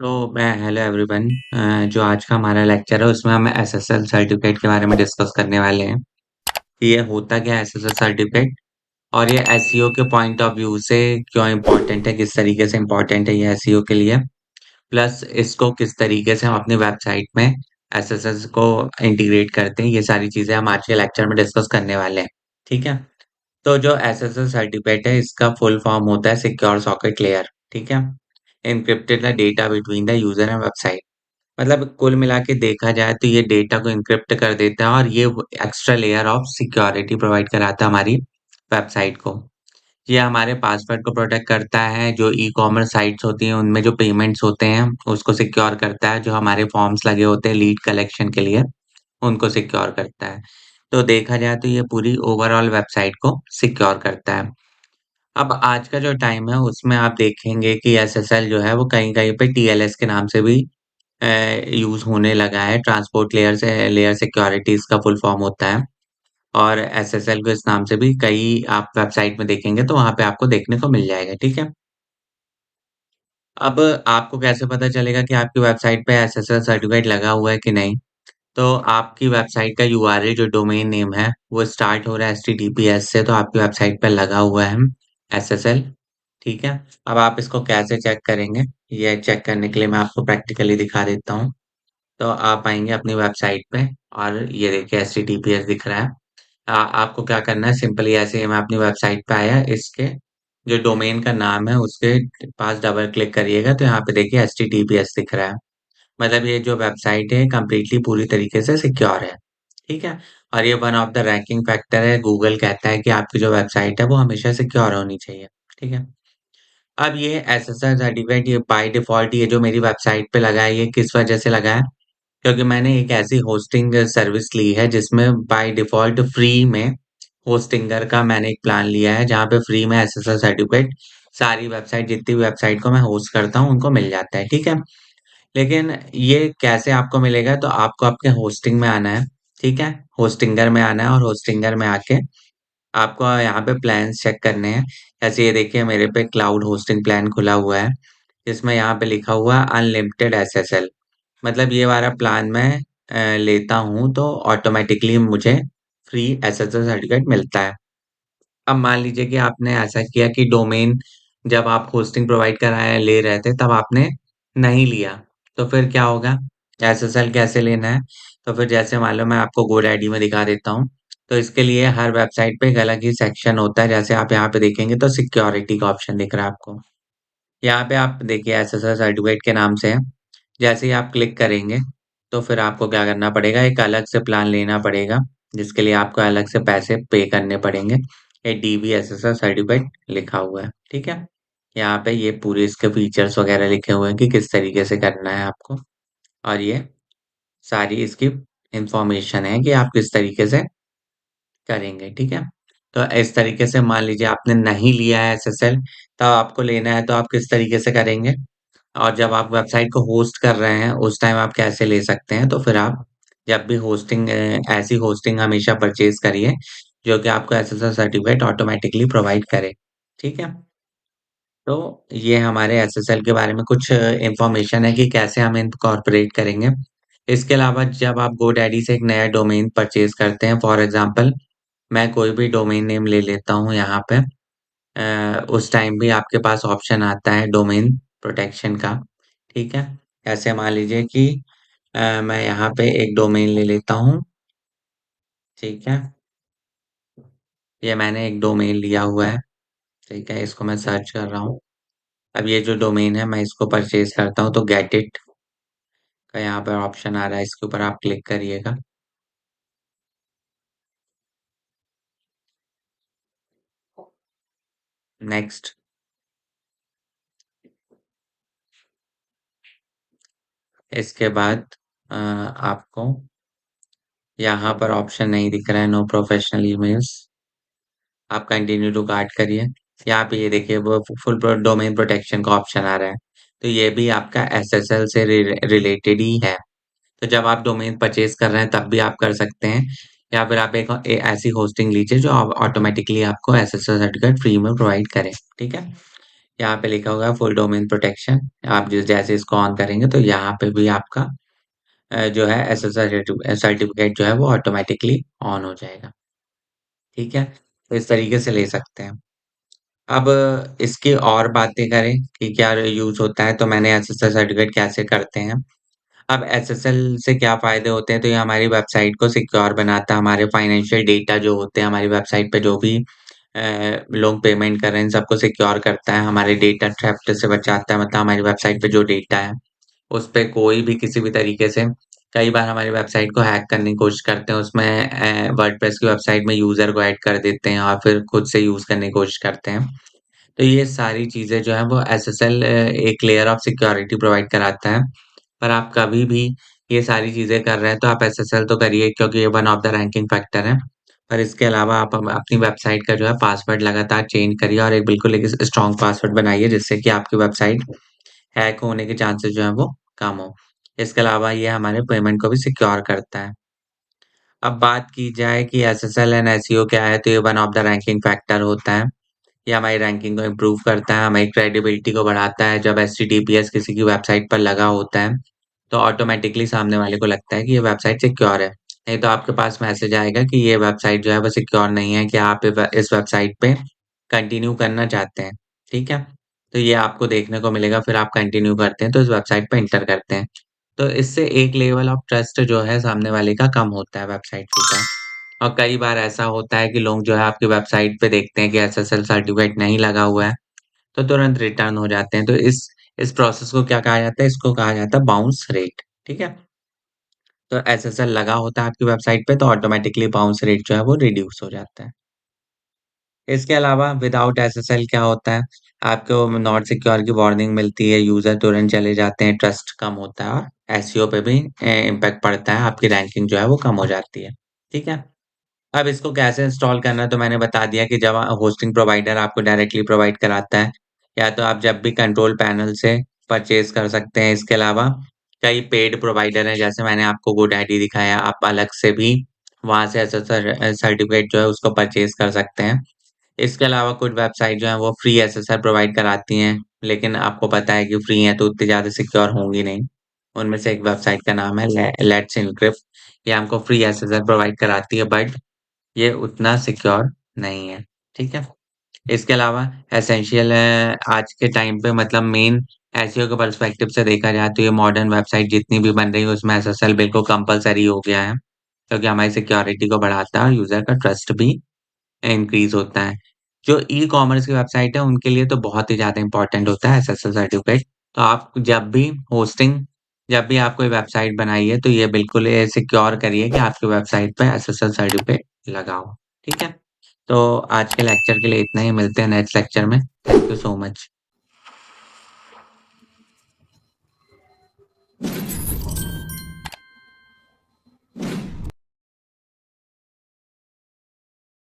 तो मैं hello everyone. जो आज का हमारा लेक्चर है उसमें हम एसएसएल सर्टिफिकेट के बारे में डिस्कस करने वाले हैं कि ये होता क्या है एसएसएल सर्टिफिकेट और ये एसईओ के पॉइंट ऑफ व्यू से क्यों इम्पोर्टेंट है, किस तरीके से इम्पोर्टेंट है ये एसईओ के लिए। प्लस इसको किस तरीके से हम अपनी वेबसाइट में एसएसएल को इंटीग्रेट करते हैं, ये सारी चीजें हम आज के लेक्चर में डिस्कस करने वाले हैं। ठीक है। तो जो एसएसएल सर्टिफिकेट है इसका फुल फॉर्म होता है सिक्योर सॉकेट लेयर। ठीक है। Encrypted the data between the user and website. मतलब कुल मिला के देखा जाए तो ये डेटा को एन्क्रिप्ट कर देता है और ये extra layer of security provide कराता है हमारी वेबसाइट को। ये हमारे पासवर्ड को प्रोटेक्ट करता है, जो ई कॉमर्स साइट्स होती हैं उनमें जो पेमेंट्स होते हैं उसको सिक्योर करता है, जो हमारे फॉर्म्स लगे होते हैं लीड कलेक्शन के लिए उनको सिक्योर करता है। तो देखा जाए तो ये पूरी ओवरऑल वेबसाइट को सिक्योर करता है। अब आज का जो टाइम है उसमें आप देखेंगे कि एसएसएल जो है वो कहीं-कहीं पे टीएलएस के नाम से भी यूज़ होने लगा है। ट्रांसपोर्ट लेयर सिक्योरिटी इसका फुल फॉर्म होता है और एसएसएल को इस नाम से भी कई आप वेबसाइट में देखेंगे तो वहाँ पे आपको देखने को मिल जाएगा, ठीक है? अब आपको कैसे पता चलेगा कि आपकी वेबसाइट पे एसएसएल सर्टिफ़िकेट लगा हुआ है कि नहीं? तो आपकी वेबसाइट का यूआरएल जो डोमेन नेम है, वो स्टार्ट हो रहा है एचटीटीपीएस से, तो आपकी वेबसाइट पे लगा हुआ है एसएसएल, ठीक है? अब आप इसको कैसे चेक करेंगे? ये चेक करने के लिए मैं आपको प्रैक्टिकली दिखा देता हूँ। तो आप आएँगे अपनी वेबसाइट पे और ये देखिए एचटीटीपीएस दिख रहा है। आपको क्या करना है, सिंपली ऐसे ही मैं अपनी वेबसाइट पे आया, इसके जो डोमेन का नाम है उसके पास डबल क्लिक करिएगा तो यहाँ पे देखिए एचटीटीपीएस दिख रहा है। मतलब ये जो वेबसाइट है कंप्लीटली पूरी तरीके से सिक्योर है, ठीक है? और ये one of the ranking factor है, गूगल कहता है कि आपकी जो वेबसाइट है वो हमेशा सिक्योर होनी चाहिए, ठीक है? अब ये एसएसएल सर्टिफिकेट ये बाय डिफ़ॉल्ट ये जो मेरी वेबसाइट पे लगा है, ये किस वजह से लगा है? क्योंकि मैंने एक ऐसी होस्टिंग सर्विस ली है जिसमें बाय डिफ़ॉल्ट फ्री में होस्टिंगर का मैंने एक प्लान लिया है, जहाँ पे फ्री में एसएसएल सर्टिफिकेट सारी वेबसाइट जितनी भी वेबसाइट को मैं होस्ट करता हूँ उनको मिल जाता है, ठीक है? लेकिन ये कैसे आपको मिलेगा? तो आपको आपके होस्टिंग में आना है, ठीक है? होस्टिंगर में आना है और होस्टिंगर में आके आपको यहाँ पे प्लान्स चेक करने हैं। जैसे ये देखिए मेरे पे क्लाउड होस्टिंग प्लान खुला हुआ है, जिसमें यहाँ पे लिखा हुआ है अनलिमिटेड एसएसएल। मतलब ये वाला प्लान मैं लेता हूँ तो ऑटोमैटिकली मुझे फ्री एसएसएल सर्टिफ़िकेट मिलता है। अब मान लीजिए कि आपने ऐसा किया कि डोमेन जब आप होस्टिंग प्रोवाइड कराया ले रहे थे तब आपने नहीं लिया, तो फिर क्या होगा? एसएसएल कैसे लेना है? तो फिर जैसे मान लो मैं आपको गोडैडी में दिखा देता हूँ, तो इसके लिए हर वेबसाइट पे एक अलग ही सेक्शन होता है, जैसे आप यहाँ पे देखेंगे तो सिक्योरिटी का ऑप्शन दिख रहा है आपको। यहाँ पे आप देखिए एसएसएल सर्टिफ़िकेट के नाम से है, जैसे ही आप क्लिक करेंगे, तो फिर आपको क्या करना पड़ेगा, एक अलग से प्लान लेना पड़ेगा, जिसके लिए आपको अलग से पैसे पे करने पड़ेंगे। ये डीवीएसएसआर सर्टिफिकेट लिखा हुआ है, ठीक है? यहाँ पे ये पूरे इसके फीचर्स वगैरह लिखे हुए हैं कि किस तरीके से करना है आपको और ये सारी इसकी इन्फॉर्मेशन है कि आप किस तरीके से करेंगे, ठीक है? तो इस तरीके से मान लीजिए आपने नहीं लिया है एसएसएल, तब आपको लेना है तो आप किस तरीके से करेंगे? और जब आप वेबसाइट को होस्ट कर रहे हैं, उस टाइम आप कैसे ले सकते हैं? तो फिर आप जब भी ऐसी होस्टिंग हमेशा परचेज़ करिए, जो कि आपको एसएसएल सर्टिफ़िकेट ऑटोमैटिकली प्रोवाइड करे, ठीक है? तो ये हमारे एसएसएल के बारे में कुछ इन्फॉर्मेशन है कि कैसे हम इनकॉर्पोरेट करेंगे। इसके अलावा जब आप गोडैडी से एक नया डोमेन परचेज़ करते हैं, फॉर एग्ज़ाम्पल मैं कोई भी डोमेन नेम ले लेता हूँ यहाँ पे। उस टाइम भी आपके पास ऑप्शन आता है डोमेन प्रोटेक्शन का, ठीक है? ऐसे मान लीजिए कि मैं यहाँ पे एक डोमेन ले लेता हूँ, ठीक है? ये मैंने एक डोमेन लिया हुआ है, ठीक है? इसको मैं सर्च कर रहा हूँ। अब ये जो डोमेन है मैं इसको परचेज़ करता हूँ तो गेट इट का यहाँ पर ऑप्शन आ रहा है, इसके ऊपर आप क्लिक करिएगा। नेक्स्ट, इसके बाद आपको यहाँ पर ऑप्शन नहीं दिख रहा है नो प्रोफेशनल ईमेल्स। आप कंटिन्यू टू कार्ट करिए। यहाँ पे ये देखिए वो फुल डोमेन प्रोटेक्शन का ऑप्शन आ रहा है। तो ये भी आपका एसएसएल से रिलेटेड ही है। तो जब आप डोमेन परचेज़ कर रहे हैं तब भी आप कर सकते हैं या फिर आप एक ऐसी होस्टिंग लीजिए जो ऑटोमेटिकली आपको एसएसएल सर्टिफिकेट फ्री में प्रोवाइड करे, ठीक है? यहाँ पे लिखा होगा फुल डोमेन प्रोटेक्शन। आप जैसे इसको ऑन करेंगे तो यहाँ पे भी आपका जो है एसएसएल सर्टिफिकेट जो है वो ऑटोमेटिकली ऑन हो जाएगा। ठीक है? तो इस तरीके से ले सकते हैं। अब इसकी और बातें करें कि क्या यूज़ होता है, तो मैंने एसएसएल सर्टिफ़िकेट कैसे करते हैं। अब एसएसएल से क्या फ़ायदे होते हैं, तो ये हमारी वेबसाइट को सिक्योर बनाता है, हमारे फाइनेंशियल डेटा जो होते हैं, हमारी वेबसाइट पे जो भी लोग पेमेंट कर रहे हैं, इन सबको सिक्योर करता है, हमारे डेटा थेफ्ट से बचाता है, मतलब हमारी वेबसाइट पे जो डेटा है, उस पे कोई भी किसी भी तरीके से कई बार हमारी वेबसाइट को हैक करने की कोशिश करते हैं, उसमें वर्डप्रेस की वेबसाइट में यूज़र को ऐड कर देते हैं और फिर खुद से यूज़ करने की कोशिश करते हैं। तो ये सारी चीज़ें जो हैं वो एसएसएल एक लेयर ऑफ सिक्योरिटी प्रोवाइड कराता है। पर आप कभी भी ये सारी चीज़ें कर रहे हैं तो आप एसएसएल तो करिए क्योंकि ये one of the ranking factor है। पर इसके अलावा आप अपनी वेबसाइट का जो है पासवर्ड लगातार चेंज करिए और एक बिल्कुल एक स्ट्रॉन्ग पासवर्ड बनाइए जिससे कि आपकी वेबसाइट हैक होने के चांसेस जो हैं वो कम हो। इसके अलावा ये हमारे पेमेंट को भी सिक्योर करता है। अब बात की जाए कि एसएसएल एंड एसईओ क्या है, तो ये one of the ranking factor होता है। ये हमारी रैंकिंग को इम्प्रूव करता है, हमारी क्रेडिबिलिटी को बढ़ाता है। जब एचटीटीपीएस किसी की वेबसाइट पर लगा होता है, तो ऑटोमैटिकली सामने वाले को लगता है कि ये वेबसाइट सिक्योर है। नहीं तो आपके पास मैसेज आएगा कि ये वेबसाइट जो है वो सिक्योर नहीं है, क्या आप इस वेबसाइट पे कंटिन्यू करना चाहते हैं, ठीक है? तो ये आपको देखने को मिलेगा, फिर आप कंटिन्यू करते हैं, तो इस वेबसाइट पे एंटर करते हैं। तो इससे एक लेवल ऑफ ट्रस्ट जो है सामने वाले का कम होता है वेबसाइट के ऊपर। और कई बार ऐसा होता है कि लोग जो है आपकी वेबसाइट पे देखते हैं कि एसएसएल सर्टिफ़िकेट नहीं लगा हुआ है, तो तुरंत रिटर्न हो जाते हैं। तो इस प्रोसेस को क्या कहा जाता है? इसको कहा जाता है बाउंस रेट, ठीक है? तो एसएसएल लगा होता है आपकी वेबसाइट पे तो ऑटोमैटिकली बाउंस रेट जो है वो रिड्यूस हो जाता है। इसके अलावा विदाउट एसएसएल क्या होता है? आपको नॉट सिक्योर की वार्निंग मिलती है, यूज़र तुरंत चले जाते हैं, ट्रस्ट कम होता है और एसईओ पे भी इम्पैक्ट पड़ता है, आपकी रैंकिंग जो है वो कम हो जाती है। ठीक है? अब इसको कैसे इंस्टॉल करना है तो मैंने बता दिया कि जब होस्टिंग प्रोवाइडर आपको डायरेक्टली प्रोवाइड कराता है या तो आप जब भी कंट्रोल पैनल से परचेज़ कर सकते हैं। इसके अलावा कई पेड प्रोवाइडर हैं जैसे मैंने आपको गोडैडी दिखाया, आप अलग से भी वहाँ से एसएसएल सर्टिफ़िकेट जो है उसको परचेज़ कर सकते हैं। इसके अलावा कुछ वेबसाइट जो हैं वो फ्री एसएसएल प्रोवाइड कराती हैं, लेकिन आपको पता है कि फ्री हैं तो उतनी ज़्यादा सिक्योर होंगी नहीं। उनमें से एक वेबसाइट का नाम है लेट्स एन्क्रिप्ट, ये हमको फ्री एसएसएल प्रोवाइड कराती है बट ये उतना सिक्योर नहीं है, ठीक है? इसके अलावा एसेंशियल आज के टाइम पे मतलब मेन एसईओ के पर्सपेक्टिव से देखा जाए तो ये मॉडर्न वेबसाइट जितनी भी बन रही है उसमें एसएसएल बिल्कुल कंपल्सरी हो गया है, क्योंकि हमारी सिक्योरिटी को बढ़ाता है और यूज़र का ट्रस्ट भी इंक्रीज़ होता है। जो ई-कॉमर्स की वेबसाइट है उनके लिए तो बहुत ही ज़्यादा इम्पोर्टेंट होता है एसएसएल सर्टिफ़िकेट। तो आप जब भी आप कोई वेबसाइट बनाइए तो ये बिल्कुल सिक्योर करिए कि आपकी वेबसाइट पे एसएसएल सर्टिफ़िकेट लगा हो, ठीक है? तो आज के लेक्चर के लिए इतना ही, मिलते हैं नेक्स्ट लेक्चर में। Thank you so much.